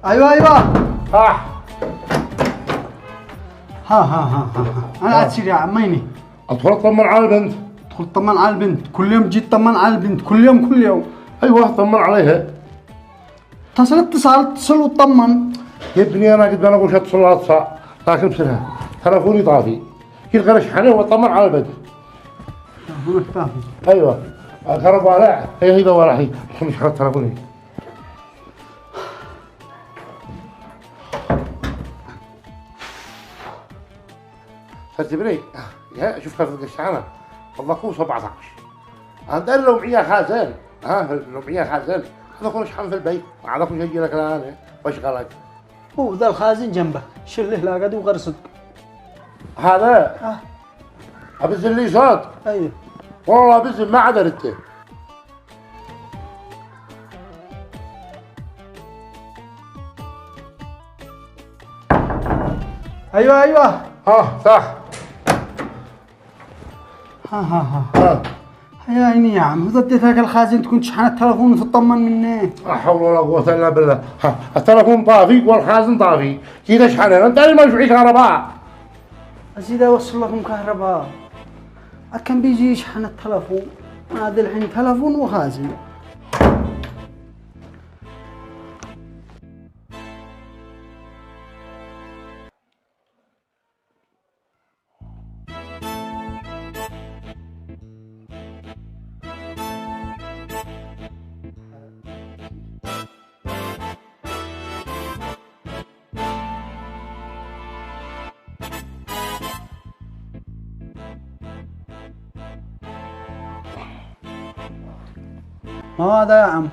ايوه ايوه. ها انا عاد يا عميني. ادخل اطمن على البنت. ادخل طمن على البنت، كل يوم تجي تطمن على البنت، كل يوم كل يوم. ايوه اطمن عليها. اتصل وطمن. يا ابني انا قد ما انا اقول اتصل اتصل لكن بسرها تلفوني طافي. كل غير اشحنه واطمن على البنت. هناك طافي. ايوه الكهرباء والع هي ولا هي مش حاط تلفوني. فتبري يا شوف كيف الشحنه والله كو 17 عندنا لو معي خازن لو معي خازن هذا كل شحن في البيت هذا كل شيء لك الان واشغلك. هو ذا الخازن جنبه شله لا قد وغرسك. هذا ابزل لي صوت. ايوه والله ابزل ما عاد انت. ايوه صح. ها يا عيني يا عم، اذا اديت لك الخازن تكون تشحن التلفون وتطمن منه. لا حول ولا قوة الا بالله. التلفون طافي والخازن طافي كذا اشحنه انت اللي ما معي كهرباء. ازيد اوصل لكم كهرباء. كان بيجي يشحن التلفون، هذا الحين تلفون وخازن. ما هذا يا عم.